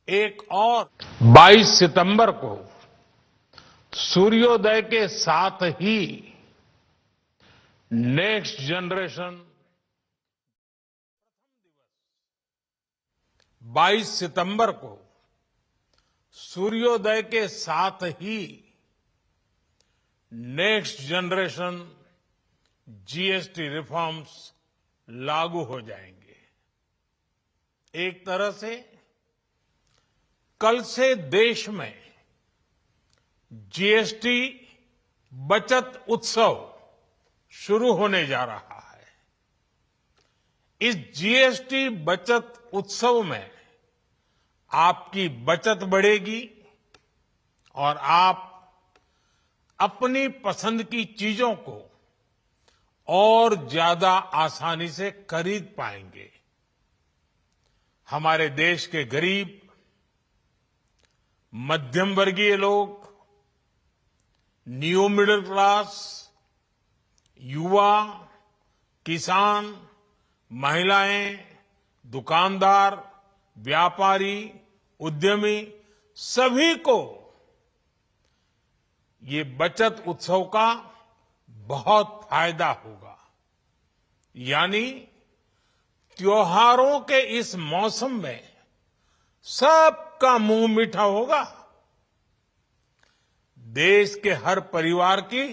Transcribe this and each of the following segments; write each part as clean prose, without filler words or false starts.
एक और 22 सितंबर को सूर्योदय के साथ ही नेक्स्ट जनरेशन 22 सितंबर को सूर्योदय के साथ ही नेक्स्ट जनरेशन जीएसटी रिफॉर्म्स लागू हो जाएंगे। एक तरह से कल से देश में जीएसटी बचत उत्सव शुरू होने जा रहा है। इस जीएसटी बचत उत्सव में आपकी बचत बढ़ेगी और आप अपनी पसंद की चीजों को और ज्यादा आसानी से खरीद पाएंगे। हमारे देश के गरीब, मध्यम वर्गीय लोग, न्यू मिडिल क्लास, युवा, किसान, महिलाएं, दुकानदार, व्यापारी, उद्यमी, सभी को ये बचत उत्सव का बहुत फायदा होगा। यानी त्योहारों के इस मौसम में सबका मुंह मीठा होगा। देश के हर परिवार की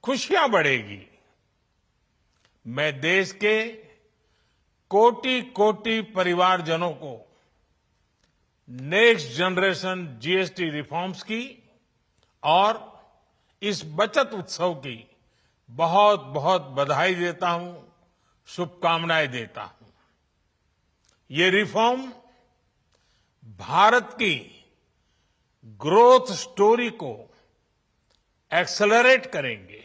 खुशियां बढ़ेगी। मैं देश के कोटि कोटि परिवारजनों को नेक्स्ट जनरेशन जीएसटी रिफॉर्म्स की और इस बचत उत्सव की बहुत बहुत बधाई देता हूं, शुभकामनाएं देता हूं। ये रिफॉर्म भारत की ग्रोथ स्टोरी को एक्सेलरेट करेंगे,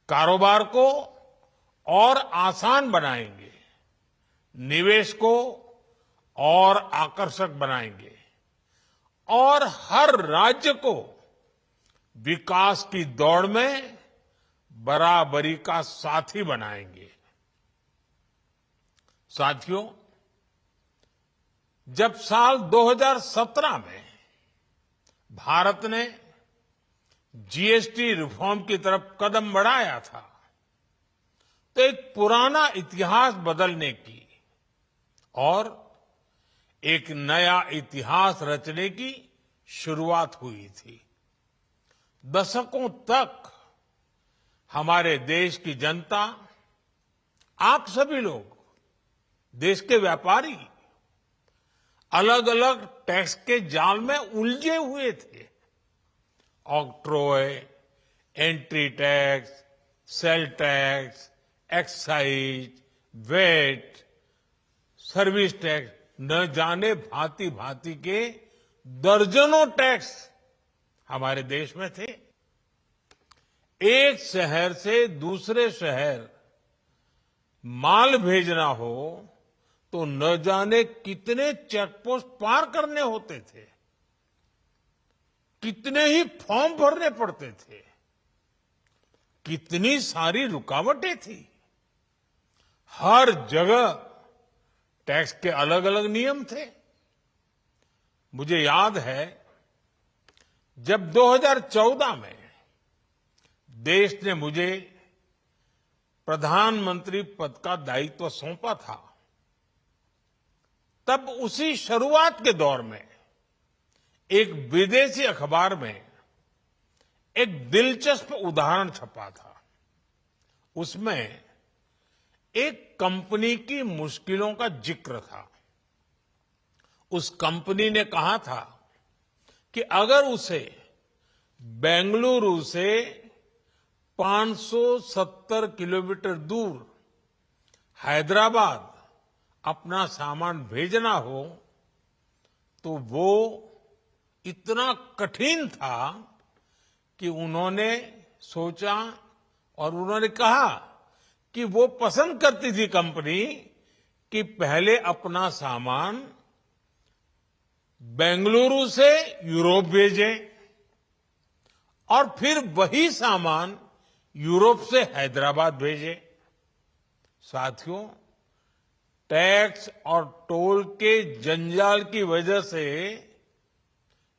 कारोबार को और आसान बनाएंगे, निवेश को और आकर्षक बनाएंगे और हर राज्य को विकास की दौड़ में बराबरी का साथी बनाएंगे। साथियों, जब साल 2017 में भारत ने जीएसटी रिफॉर्म की तरफ कदम बढ़ाया था, तो एक पुराना इतिहास बदलने की और एक नया इतिहास रचने की शुरुआत हुई थी। दशकों तक हमारे देश की जनता, आप सभी लोग, देश के व्यापारी अलग अलग टैक्स के जाल में उलझे हुए थे। Octroi, entry tax, sale tax, excise, VAT, service tax, न जाने भांति भांति के दर्जनों टैक्स हमारे देश में थे। एक शहर से दूसरे शहर माल भेजना हो तो न जाने कितने चेकपोस्ट पार करने होते थे, कितने ही फॉर्म भरने पड़ते थे, कितनी सारी रुकावटें थी। हर जगह टैक्स के अलग अलग नियम थे। मुझे याद है, जब 2014 में देश ने मुझे प्रधानमंत्री पद का दायित्व सौंपा था, तब उसी शुरुआत के दौर में एक विदेशी अखबार में एक दिलचस्प उदाहरण छपा था। उसमें एक कंपनी की मुश्किलों का जिक्र था। उस कंपनी ने कहा था कि अगर उसे बेंगलुरु से 570 किलोमीटर दूर हैदराबाद अपना सामान भेजना हो तो वो इतना कठिन था कि उन्होंने सोचा और उन्होंने कहा कि वो पसंद करती थी कंपनी कि पहले अपना सामान बेंगलुरु से यूरोप भेजे और फिर वही सामान यूरोप से हैदराबाद भेजे। साथियों, टैक्स और टोल के जंजाल की वजह से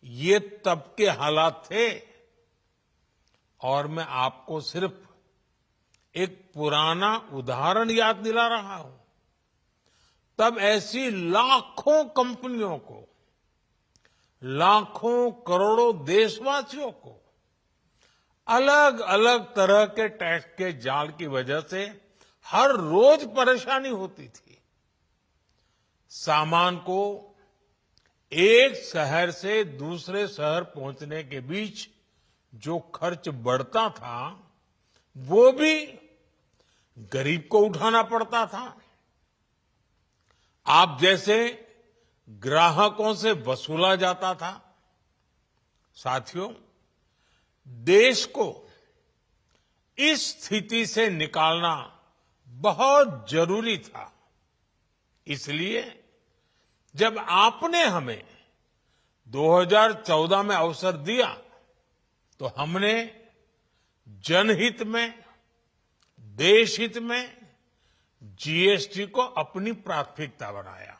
ये तब के हालात थे। और मैं आपको सिर्फ एक पुराना उदाहरण याद दिला रहा हूं। तब ऐसी लाखों कंपनियों को, लाखों करोड़ों देशवासियों को अलग अलग तरह के टैक्स के जाल की वजह से हर रोज परेशानी होती थी। सामान को एक शहर से दूसरे शहर पहुंचने के बीच जो खर्च बढ़ता था, वो भी गरीब को उठाना पड़ता था। आप जैसे ग्राहकों से वसूला जाता था। साथियों, देश को इस स्थिति से निकालना बहुत जरूरी था। इसलिए जब आपने हमें 2014 में अवसर दिया, तो हमने जनहित में, देशहित में जीएसटी को अपनी प्राथमिकता बनाया।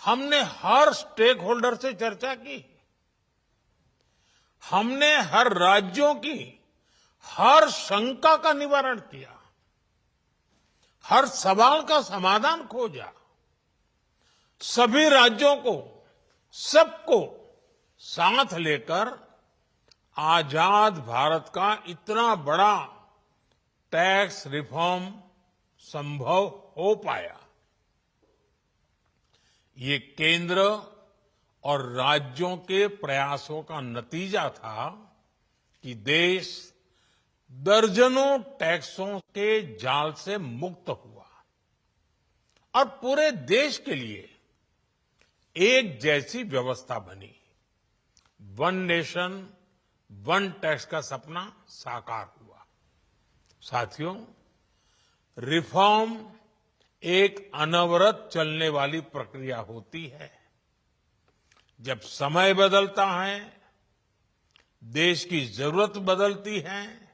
हमने हर स्टेक होल्डर से चर्चा की। हमने हर राज्यों की हर शंका का निवारण किया, हर सवाल का समाधान खोजा। सभी राज्यों को, सबको साथ लेकर आजाद भारत का इतना बड़ा टैक्स रिफॉर्म संभव हो पाया। ये केंद्र और राज्यों के प्रयासों का नतीजा था कि देश दर्जनों टैक्सों के जाल से मुक्त हुआ और पूरे देश के लिए एक जैसी व्यवस्था बनी। वन नेशन वन टैक्स का सपना साकार हुआ। साथियों, रिफॉर्म एक अनवरत चलने वाली प्रक्रिया होती है। जब समय बदलता है, देश की जरूरत बदलती है,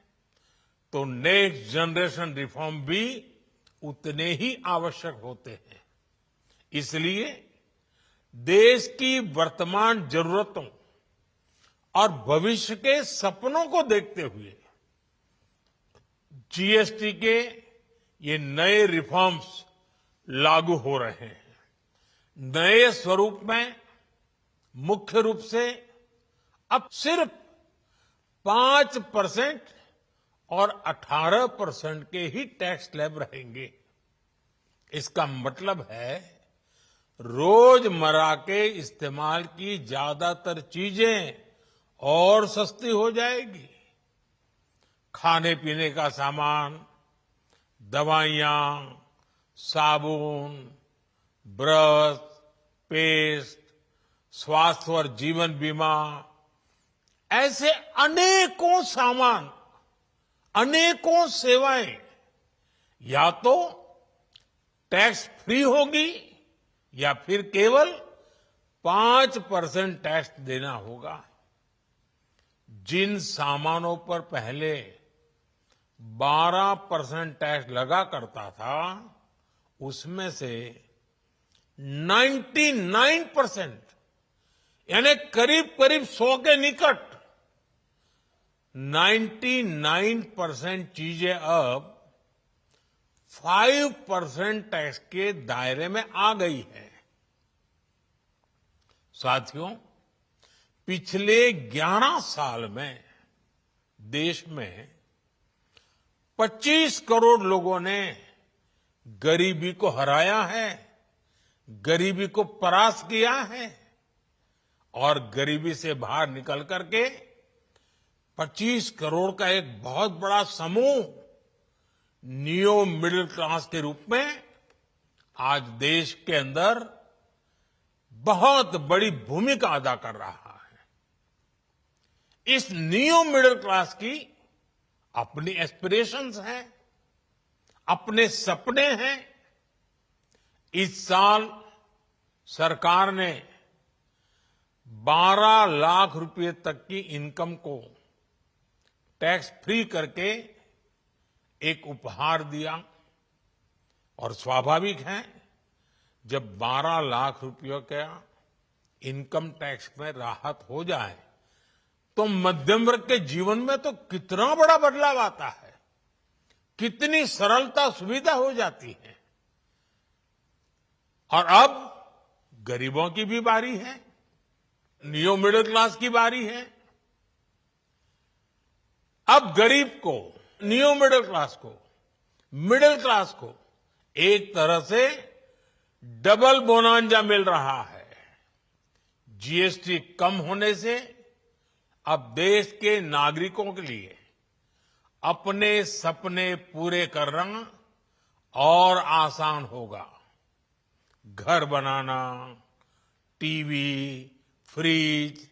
तो नेक्स्ट जनरेशन रिफॉर्म भी उतने ही आवश्यक होते हैं। इसलिए देश की वर्तमान जरूरतों और भविष्य के सपनों को देखते हुए जीएसटी के ये नए रिफॉर्म्स लागू हो रहे हैं। नए स्वरूप में मुख्य रूप से अब सिर्फ 5% और 18% के ही टैक्स स्लैब रहेंगे। इसका मतलब है रोजमर्रा के इस्तेमाल की ज्यादातर चीजें और सस्ती हो जाएगी। खाने पीने का सामान, दवाइयां, साबुन, ब्रश, पेस्ट, स्वास्थ्य और जीवन बीमा, ऐसे अनेकों सामान, अनेकों सेवाएं या तो टैक्स फ्री होगी या फिर केवल 5% टैक्स देना होगा। जिन सामानों पर पहले 12% टैक्स लगा करता था, उसमें से 99% यानी करीब करीब 100 के निकट 99% चीजें अब 5% टैक्स के दायरे में आ गई है। साथियों, पिछले 11 साल में देश में 25 करोड़ लोगों ने गरीबी को हराया है, गरीबी को परास्त किया है और गरीबी से बाहर निकल करके 25 करोड़ का एक बहुत बड़ा समूह नियो मिडिल क्लास के रूप में आज देश के अंदर बहुत बड़ी भूमिका अदा कर रहा है। इस नियो मिडिल क्लास की अपनी एस्पिरेशंस हैं, अपने सपने हैं। इस साल सरकार ने 12 लाख रुपए तक की इनकम को टैक्स फ्री करके एक उपहार दिया और स्वाभाविक है जब 12 लाख रुपयों का इनकम टैक्स में राहत हो जाए तो मध्यम वर्ग के जीवन में तो कितना बड़ा बदलाव आता है, कितनी सरलता सुविधा हो जाती है। और अब गरीबों की भी बारी है, नियो मिडिल क्लास की बारी है। अब गरीब को, नियो मिडिल क्लास को एक तरह से डबल बोनांजा मिल रहा है। जीएसटी कम होने से अब देश के नागरिकों के लिए अपने सपने पूरे करना और आसान होगा। घर बनाना, टीवी, फ्रिज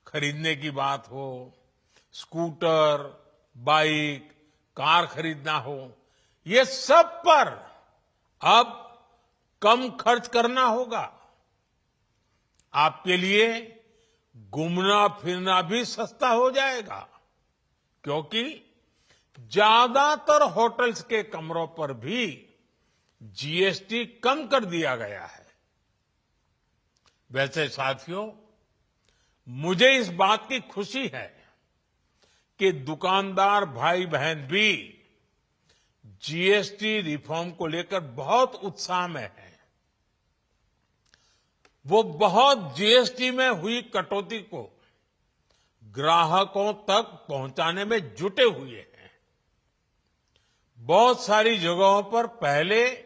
खरीदने की बात हो, स्कूटर, बाइक, कार खरीदना हो, ये सब पर अब कम खर्च करना होगा। आपके लिए घूमना फिरना भी सस्ता हो जाएगा, क्योंकि ज्यादातर होटल्स के कमरों पर भी जीएसटी कम कर दिया गया है। वैसे साथियों, मुझे इस बात की खुशी है कि दुकानदार भाई बहन भी जीएसटी रिफॉर्म को लेकर बहुत उत्साह में है। वो बहुत जीएसटी में हुई कटौती को ग्राहकों तक पहुंचाने में जुटे हुए हैं। बहुत सारी जगहों पर पहले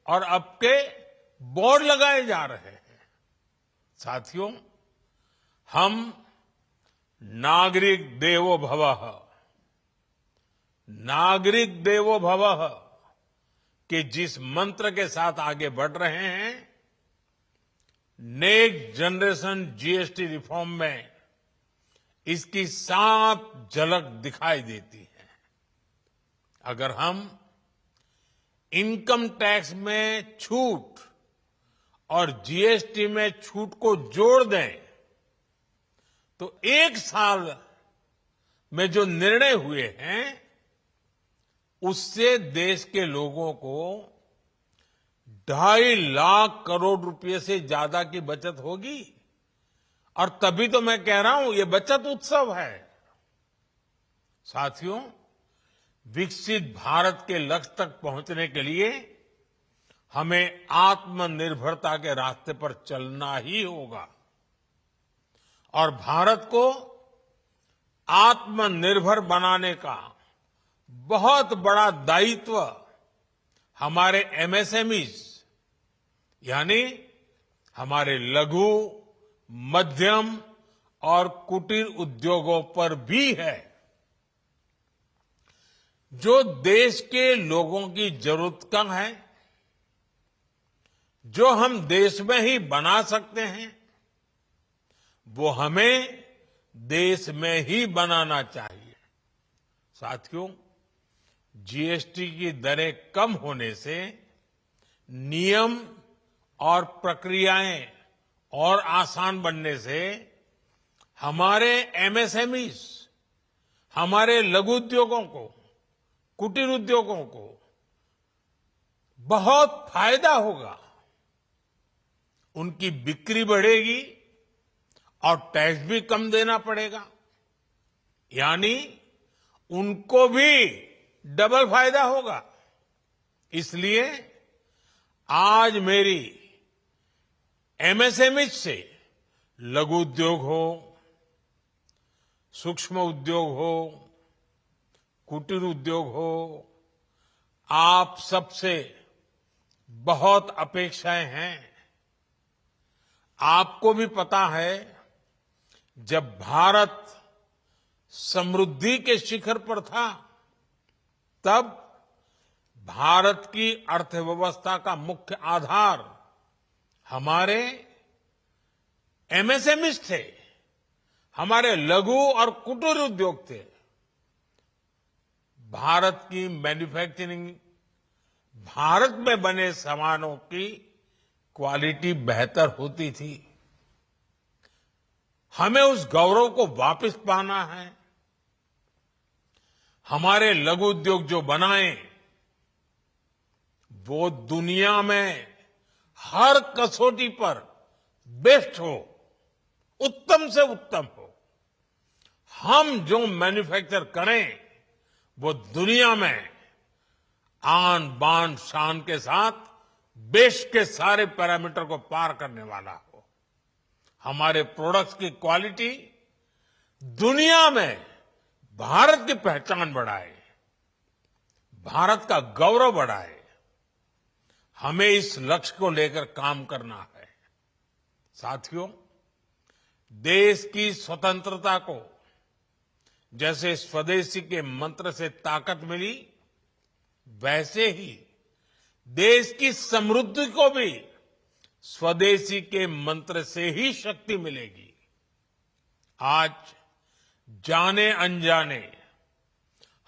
और अब के बोर्ड लगाए जा रहे हैं। साथियों, हम नागरिक देवो भवः के जिस मंत्र के साथ आगे बढ़ रहे हैं, नेक्स्ट जनरेशन जीएसटी रिफॉर्म में इसकी साफ झलक दिखाई देती है। अगर हम इनकम टैक्स में छूट और जीएसटी में छूट को जोड़ दें तो एक साल में जो निर्णय हुए हैं उससे देश के लोगों को 2.5 लाख करोड़ रुपए से ज्यादा की बचत होगी। और तभी तो मैं कह रहा हूं ये बचत उत्सव है। साथियों, विकसित भारत के लक्ष्य तक पहुंचने के लिए हमें आत्मनिर्भरता के रास्ते पर चलना ही होगा। और भारत को आत्मनिर्भर बनाने का बहुत बड़ा दायित्व हमारे एमएसएमईज यानी हमारे लघु, मध्यम और कुटीर उद्योगों पर भी है, जो देश के लोगों की जरूरत का है, जो हम देश में ही बना सकते हैं, वो हमें देश में ही बनाना चाहिए। साथियों, जीएसटी की दरें कम होने से नियम और प्रक्रियाएं और आसान बनने से हमारे एमएसएमईज, हमारे लघु उद्योगों को, कुटीर उद्योगों को बहुत फायदा होगा। उनकी बिक्री बढ़ेगी और टैक्स भी कम देना पड़ेगा, यानी उनको भी डबल फायदा होगा। इसलिए आज मेरी एमएसएमई से लघु उद्योग हो, सूक्ष्म उद्योग हो, कुटीर उद्योग हो, आप सबसे बहुत अपेक्षाएं हैं। आपको भी पता है, जब भारत समृद्धि के शिखर पर था, तब भारत की अर्थव्यवस्था का मुख्य आधार हमारे एमएसएमईज थे, हमारे लघु और कुटीर उद्योग थे। भारत की मैन्युफैक्चरिंग, भारत में बने सामानों की क्वालिटी बेहतर होती थी। हमें उस गौरव को वापस पाना है। हमारे लघु उद्योग जो बनाए वो दुनिया में हर कसौटी पर बेस्ट हो, उत्तम से उत्तम हो। हम जो मैन्युफैक्चर करें वो दुनिया में आन बान शान के साथ देश के सारे पैरामीटर को पार करने वाला हो। हमारे प्रोडक्ट्स की क्वालिटी दुनिया में भारत की पहचान बढ़ाए, भारत का गौरव बढ़ाए। हमें इस लक्ष्य को लेकर काम करना है। साथियों, देश की स्वतंत्रता को जैसे स्वदेशी के मंत्र से ताकत मिली, वैसे ही देश की समृद्धि को भी स्वदेशी के मंत्र से ही शक्ति मिलेगी। आज जाने अनजाने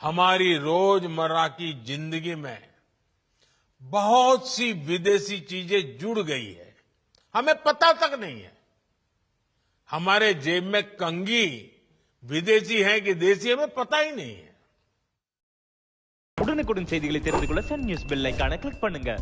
हमारी रोजमर्रा की जिंदगी में बहुत सी विदेशी चीजें जुड़ गई है, हमें पता तक नहीं है। हमारे जेब में कंघी विदेशी है कि देसी हमें पता ही नहीं है। உடனுக்குடன் செய்திகளை தெரிந்து கொள்ள சன் நியூஸ் பெல் ஐகானை கிளிக் பண்ணுங்க.